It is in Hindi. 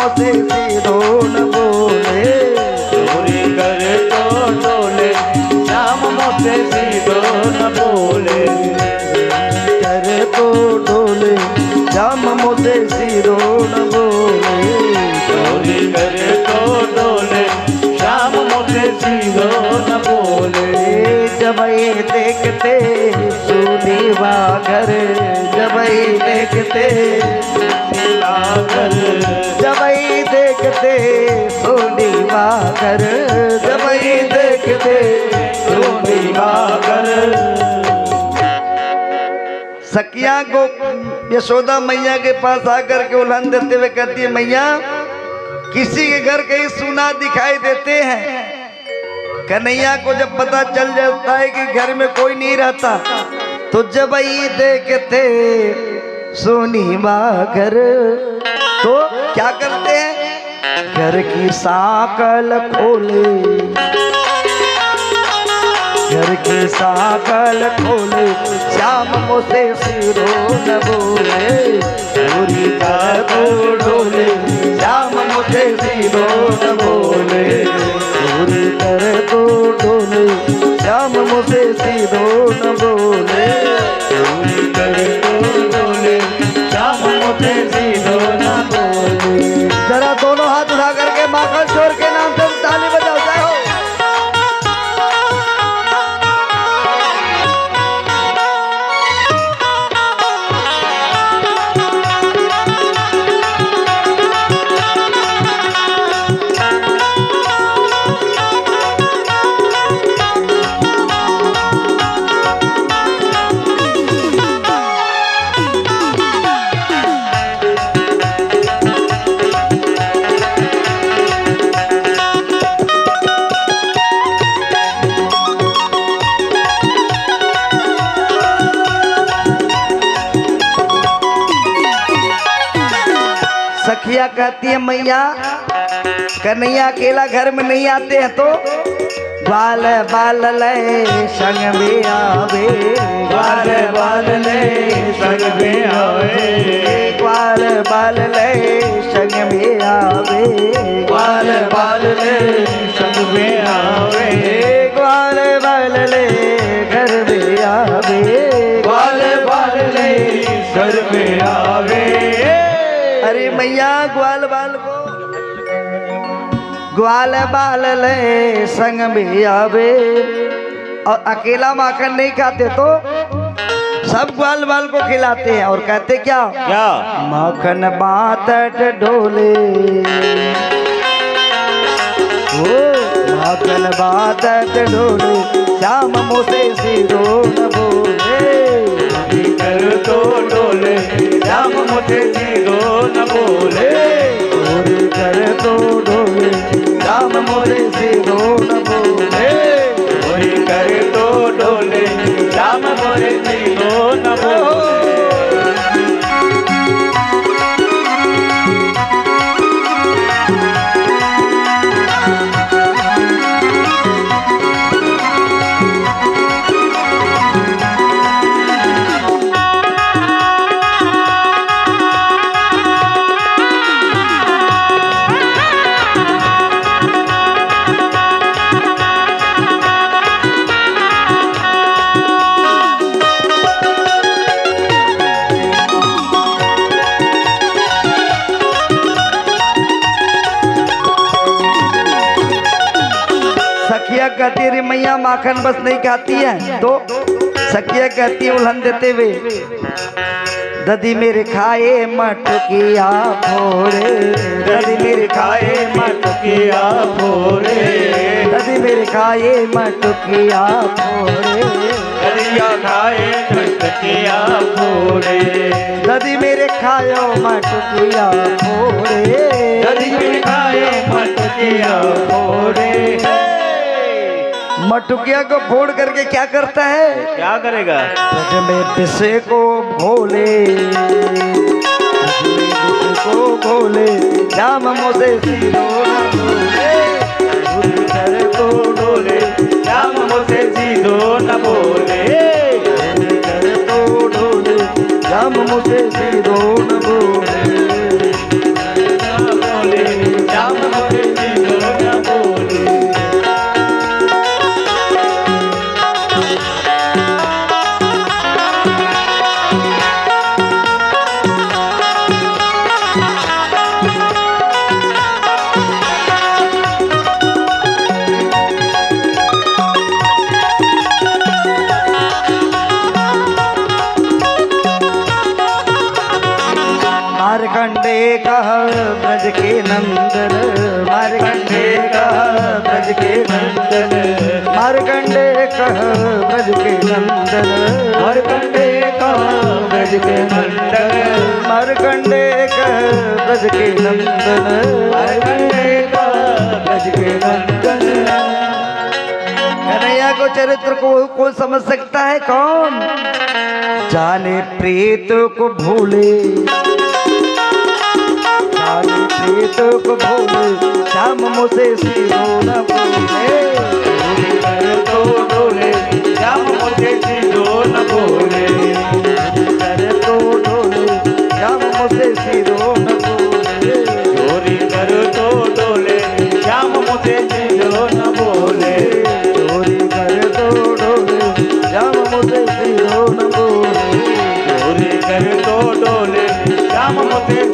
मुझसे सीधो न बोले, चोरी करे तो डोले श्याम मुझसे सीधो न बोले, करे तो डोले श्याम मुझसे सीधो न बोले, चोरी करे तो डोले श्याम मुझसे सीधो न बोले। जब ये देखते सुनीवा घर, जब ये देखते घर, जब ये देखते सुनीवा घर, जब ये देखते सुनीवा घर। सखिया को यशोदा मैया के पास आकर के उल्हन देते हुए कहती है, मैया किसी के घर कहीं सुना दिखाई देते हैं। कन्हैया को जब पता चल जाता है कि घर में कोई नहीं रहता, तो जब ये देखते सोनी घर, तो क्या करते हैं, घर की साकल खोले, घर की साकल खोले श्याम मुझसे सीधो न बोले, चोरी का तो डोले श्याम मुझसे सीधो न बोले, चोरी कर तो डोले श्याम मुझसे सीधो न बोले, चोरी करे तो डोले श्याम मुझसे सीधो न बोले। जरा दोनों हाथ उठा करके माखन चोर के नाम से ताली बजाओ जाओ। सखिया कहती है, मैया कन्हैया अकेला घर में नहीं आते हैं, तो बाल बाल ले संग में आवे, बाल बाल ले संग में आवे, बाल बाल ले संग में आवे, बाल बाल ले संग में आवे, बाल बाल ले घर में आवे, बाल बाल ले घर में आवे। अरे मैया ग्वाल बाल को ग्वाल बाल ले संग में आवे, और अकेला माखन नहीं खाते तो सब ग्वाल बाल को खिलाते हैं, और कहते क्या, क्या माखन बात डोले, ओ माखन बात डोले श्याम मुझसे सीधो न बोले, कर तो डोले श्याम मुझसे सीधो न बोले, चोरी कर तो डोले श्याम मुझसे सीधो न बोले, चोरी कर तो डोले श्याम मुझसे सीधो न बोले। सखिया कहती है, मैया माखन बस नहीं खाती है, तो सखिया कहती है उल्हन देते हुए, ददी मेरे खाए मटकिया फोड़े, ददी मेरे खाए मटकिया फोड़े, ददी मेरे खाए मटकिया फोड़े, दरिया खाए मटकिया फोड़े, ददी मेरे खायो मटकिया फोड़े, ददी मेरे खाए मटकिया फोड़े। मटुकिया को फोड़ करके क्या करता है, क्या करेगा, ब्रज में पिसे को भोले, को भोले श्याम मुझसे सीधो न बोले, चोरी कर तो डोले श्याम मुझसे सीधो न बोले, चोरी कर तो डोले श्याम मुझसे सीधो न बोले, न बोले कहा ब्रज के नंदन, मारकंडे कहा ब्रज के नंदन, मारकंडे कहा ब्रज के नंदन, मारकंडे कहा ब्रज के नंदन, मारकंडे कहा ब्रज के नंदन, मारकंडे कहा ब्रज के नंदन। कन्हैया को चरित्र को समझ सकता है कौन? जाने प्रीत को भूले, जाने प्रीत को भूले, श्याम मुझसे सिरो न भूले, चोरी कर तो डोले, श्याम मुझे सिरो न भूले, कर तो डोले, श्याम मुझसे सिरो न भूले, चोरी कर तो डोले, श्याम मुझे सिरो न भूले, चोरी कर तो डोले, श्याम मुझसे सिरो न भूले, चोरी कर तो डोले, श्याम मुझे